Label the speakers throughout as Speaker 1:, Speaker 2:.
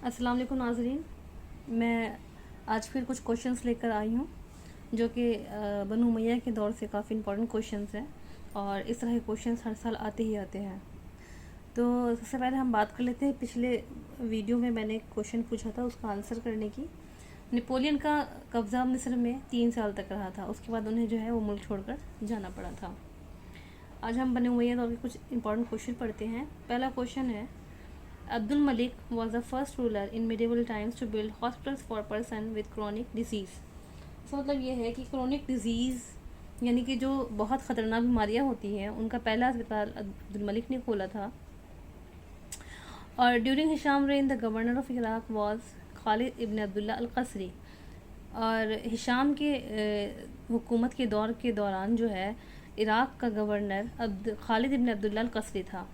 Speaker 1: अस्सलाम वालेकुम नाज़रीन। मैं आज फिर कुछ क्वेश्चंस लेकर आई हूँ जो कि बनु उमैया के दौर से काफ़ी इंपॉर्टेंट क्वेश्चंस हैं और इस तरह के क्वेश्चंस हर साल आते ही आते हैं। तो सबसे पहले हम बात कर लेते हैं, पिछले वीडियो में मैंने एक क्वेश्चन पूछा था उसका आंसर करने की। नेपोलियन का कब्ज़ा मिस्र में 3 साल तक रहा था, उसके बाद उन्हें जो है वो मुल्क छोड़कर जाना पड़ा था। आज हम बनु उमैया दौर के कुछ इंपॉर्टेंट क्वेश्चन पढ़ते हैं। पहला क्वेश्चन है, Abdul Malik was the first ruler in medieval times to build hospitals for person with chronic disease। इसका मतलब ये है कि chronic disease यानी कि जो बहुत ख़तरनाक बीमारियां होती हैं उनका पहला अस्पताल अब्दुल मलिक ने खोला था। और during Hisham reign the governor of Iraq was Khalid ibn Abdullah al Qasri. और हिशाम के हुकूमत के दौर के दौरान जो है इराक का governor Khalid ibn Abdullah al Qasri था।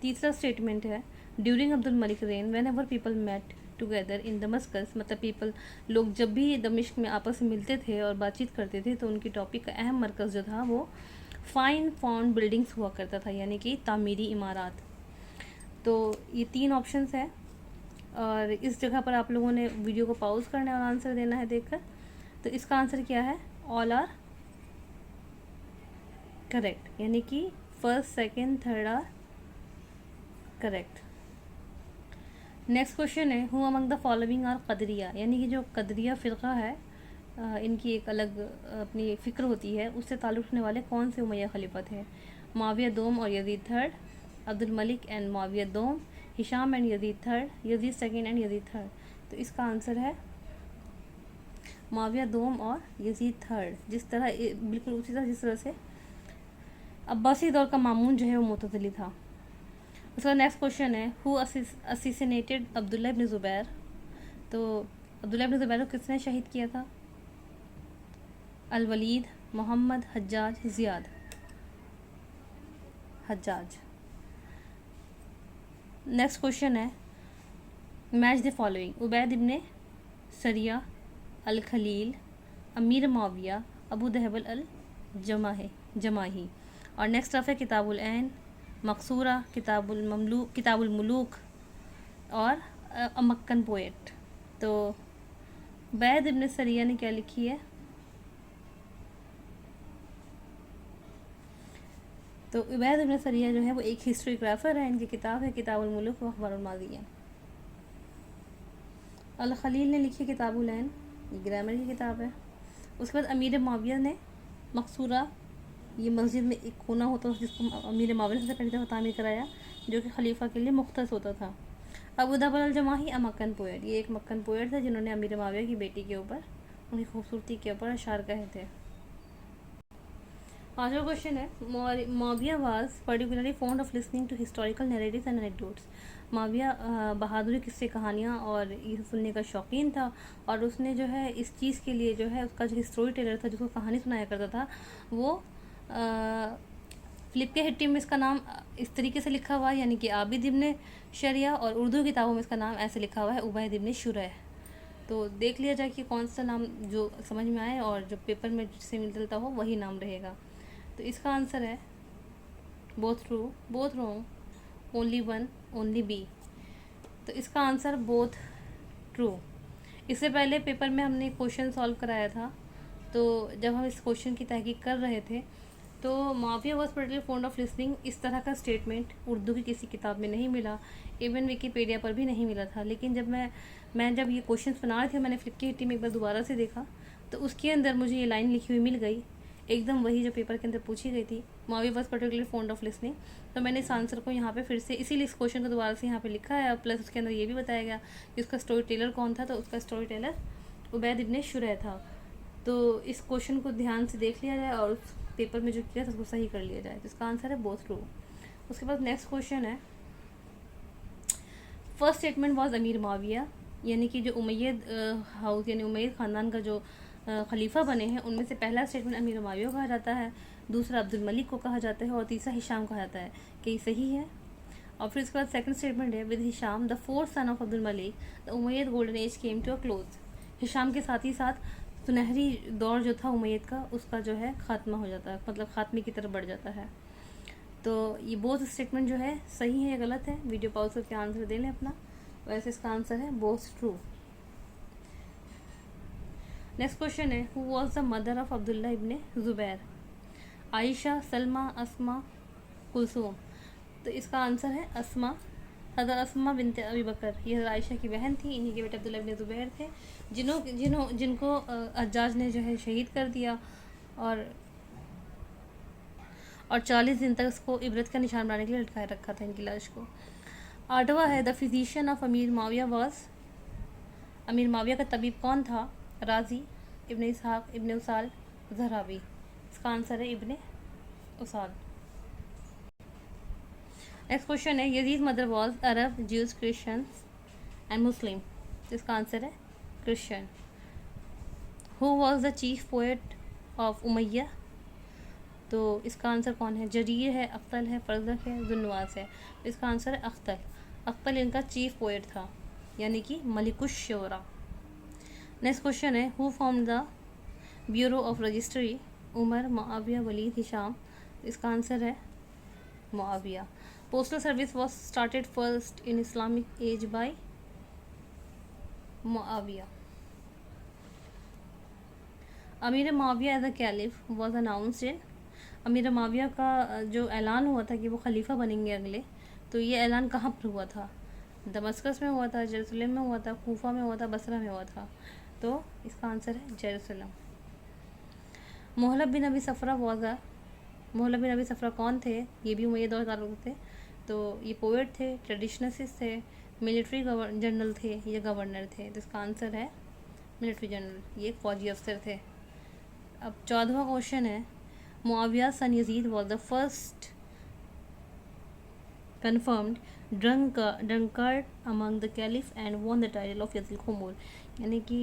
Speaker 1: तीसरा स्टेटमेंट है, during Abdul Malik reign whenever people met together in Damascus, मतलब लोग जब भी दमिश्क में आपस में मिलते थे और बातचीत करते थे तो उनकी टॉपिक का अहम मरकज़ जो था वो फाइन फाउंड बिल्डिंग्स हुआ करता था, यानी कि तामीरी इमारात। तो ये 3 ऑप्शंस हैं और इस जगह पर आप लोगों ने वीडियो को पॉज करना है और आंसर देना है देखकर। तो इसका आंसर क्या है? ऑल आर करेक्ट, यानी कि first, second, third are correct. Next question है, who among the following are Qadariya, यानी कि जो कदरिया फ़िरका है इनकी एक अलग अपनी फ़िक्र होती है, उससे ताल्लुक़ रखने वाले कौन से उमैया खलीफा थे? मुआविया दोम और Yazid third, Abdul Malik and Muawiya दोम, Hisham and Yazid third, Yazid second and Yazid third. तो इसका आंसर है मुआविया दोम और यजीद थर्ड। बिल्कुल उसी तरह जिस तरह से अब्बासी दौर का मामून जो है वो मुतज़िली था। उसका नेक्स्ट क्वेश्चन है, who assassinated Abdullah ibn Zubair. तो अब्दुल्ला इब्न ज़ुबैर को किसने शहीद किया था? Al Walid, Mohammad, Hajjaj, Ziyad. Hajjaj. Next question है, match the following, Ubaid ibn Sariya, al Khalil, अमीर मुआविया, अबू दहबल अल जमाही। और नेक्स्ट रफ है किताबुल ऐन, मकसूरा, किताबुल मुलूक और अमक्कन पोएट। तो उबैद इब्न सरिया ने क्या लिखी है? तो उबैद इब्न सरिया जो है वो एक हिस्ट्रीग्राफर है, इनकी किताब है किताबुल मुलूक व अखबारुल माज़िया। अल खलील ने लिखी किताबुल ऐन, ये ग्रामर की किताब है। उसके बाद अमीर मुआविया ने मकसूरा, ये मस्जिद में एक कोना होता था जिसको अमीर मुआविया से पहली दफ़ा तामीर कराया, जो कि खलीफा के लिए मुख्तस होता था। अबू दहबल अल जमाही मक्कन पोएट, ये एक मक्कन पोएट था जिन्होंने अमीर मुआविया की बेटी के ऊपर, उनकी खूबसूरती के ऊपर अशार कहे थे। पाँचवा क्वेश्चन है, Muawiya was particularly fond of listening to historical narratives and anecdotes. Muawiya बहादुरी किस्से कहानियाँ और ये सुनने का शौकीन था और उसने जो है इस चीज़ के लिए जो है उसका जो स्टोरी टेलर था जिसको कहानी सुनाया करता था वो फ़िलिप के हिट्टी में इसका नाम इस तरीके से लिखा हुआ है, यानी कि आबिद इब्न शरिया, और उर्दू किताबों में इसका नाम ऐसे लिखा हुआ है, उबैद इब्न शुरैह। तो देख लिया जाए कि कौन सा नाम जो समझ में आए और जो पेपर में जिससे मिलता हो वही नाम रहेगा। तो इसका आंसर है both true, both wrong, only one, only B. तो इसका आंसर बोथ ट्रू। इससे पहले पेपर में हमने क्वेश्चन सॉल्व कराया था, तो जब हम इस क्वेश्चन की तहकीक कर रहे थे तो Muawiya was particularly fond of listening, इस तरह का स्टेटमेंट उर्दू की किसी किताब में नहीं मिला, इवन विकीपीडिया पर भी नहीं मिला था। लेकिन जब ये क्वेश्चन बना रही थी, मैंने फ्लिप की हिट्टी में एक बार दोबारा से देखा तो उसके अंदर मुझे ये लाइन लिखी हुई मिल गई, एकदम वही जो पेपर के अंदर पूछी गई थी, Muawiya was particularly fond of listening. तो मैंने इस आंसर को यहाँ पे फिर से इसीलिए इस क्वेश्चन को दोबारा से यहाँ पे लिखा है, प्लस उसके अंदर ये भी बताया गया कि उसका स्टोरी टेलर कौन था। तो उसका स्टोरी टेलर उबैद इब्न शुरैह था। तो इस क्वेश्चन को ध्यान से देख लिया जाए और उस पेपर में जो किया था उसको सही कर लिया जाए। तो इसका आंसर है बोथ ट्रू। उसके बाद नेक्स्ट क्वेश्चन है, फर्स्ट स्टेटमेंट वाज अमीर मुआविया, यानी कि जो उमैयद हाउस यानी उमैयद ख़ानदान का जो खलीफा बने हैं उनमें से पहला स्टेटमेंट अमीर मुआविया को कहा जाता है, दूसरा अब्दुल मलिक को कहा जाता है और तीसरा हिशाम कहा जाता है। कि ये सही है? और फिर उसके बाद सेकंड स्टेटमेंट है, with Hisham the fourth son of Abdul Malik the Umayyad golden age came to a close. Hisham के साथ ही साथ सुनहरी दौर जो था उमैयद का उसका जो है ख़ात्मा हो जाता है, मतलब ख़ात्मे की तरफ बढ़ जाता है। तो ये बोथ स्टेटमेंट जो है सही है या गलत है, वीडियो पॉज करके आंसर दे लें अपना। वैसे इसका आंसर है बोथ ट्रू। नेक्स्ट क्वेश्चन है, who was the mother of Abdullah ibne Zubair? Aisha, Salma, Asma, Kulsum. तो इसका आंसर है अस्मा। हज़रत अस्मा बिनते अबी बकर, ये हज़रत आयशा की बहन थी, इन्हीं के बेटे अब्दुल्ला इब्ने ज़ुबैर थे, जिनको हज्जाज ने जो है शहीद कर दिया और 40 दिन तक उसको इबरत का निशान बनाने के लिए लटकाए रखा था इनकी लाश को। 8वां है, द फिजिशियन ऑफ अमीर माविया वाज? अमीर माविया का तबीब कौन था? राजी, इब्ने इसहाक, इब्ने उसाल, ज़हरावी। इसका आंसर है इब्ने उसाल। नेक्स्ट क्वेश्चन है, Yazid mother was Arab, Jews, Christians and Muslim. इसका आंसर है Christian. Who was the chief poet of Umayya? तो इसका आंसर कौन है? जरीर है, अख्तल है, फरजक है, जुन्नवास है। इसका आंसर है अख्तल। अख्तल इनका चीफ पोएट था, यानी कि मलिकुश शोरा। नेक्स्ट क्वेश्चन है, who form the bureau of registry? Umar, Muawiya, Walid, Hisham. इसका आंसर है Muawiya. Postal service was started first in Islamic age by Muawiya. Amir Muawiya as a caliph was announced in? Amir Muawiya का जो ऐलान हुआ था कि वो खलीफा बनेंगे अगले, तो ये ऐलान कहाँ पर हुआ था? दमस्कस में हुआ था, जेरूसलम में हुआ था, कूफा में हुआ था, बसरा में हुआ था। तो इसका आंसर है जेरूसलम। मोहल्लब बिन अबी सफ़रा वाज़ा? मोहल्लब बिन अबी सफ़रा कौन थे? ये भी उमैय्यद दौर ताल्लुक थे। तो ये पोएट थे, ट्रेडिशनलिस्ट थे, मिलिट्री जनरल थे, ये गवर्नर थे। तो इसका आंसर है मिलिट्री जनरल, ये फौजी अफसर थे। अब 14वां क्वेश्चन है, Muawiya son Yazid was the first confirmed drunkard among the caliph and won the title of Yazid Khumur. यानी कि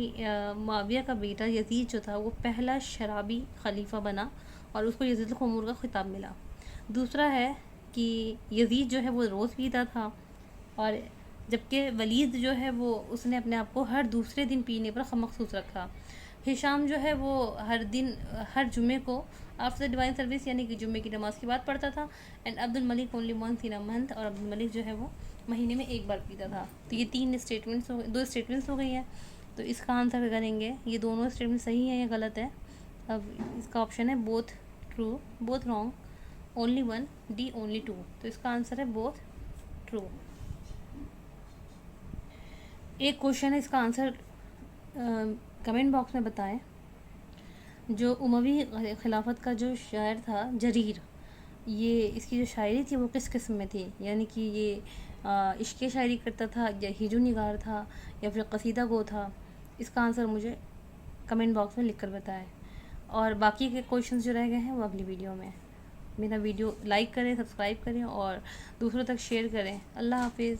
Speaker 1: मुआविया का बेटा यजीद जो था वो पहला शराबी खलीफा बना और उसको यजीद खुमूर का खिताब मिला। दूसरा है कि यजीद जो है वो रोज़ पीता था, और जबकि वलीद जो है वो उसने अपने आप को हर दूसरे दिन पीने पर मखसूस रखा। हिशाम जो है वो हर दिन, हर जुमे को आफ्टर डिवाइन सर्विस यानी कि जुमे की नमाज़ के बाद पढ़ता था। And Abdul Malik only once in a month, और अब्दुल मलिक जो है वो महीने में एक बार पीता था। तो ये दो स्टेटमेंट्स हो गई हैं। तो इसका आंसर करेंगे, ये दोनों स्टेटमेंट सही है या गलत है? अब इसका ऑप्शन है both true, both wrong, only one, D only two. तो इसका आंसर है बोथ ट्रू। एक क्वेश्चन है, इसका आंसर कमेंट बॉक्स में बताएं। जो उमवी खिलाफत का जो शायर था जरीर, ये इसकी जो शायरी थी वो किस किस्म में थी? यानी कि ये इश्क़ शायरी करता था, या हिजू निगार था, या फिर कसीदा गो था? इसका आंसर मुझे कमेंट बॉक्स में लिख कर बताएं। और बाकी के क्वेश्चंस जो रह गए हैं वो अगली वीडियो में। मेरा वीडियो लाइक करें, सब्सक्राइब करें और दूसरों तक शेयर करें। अल्लाह हाफिज़।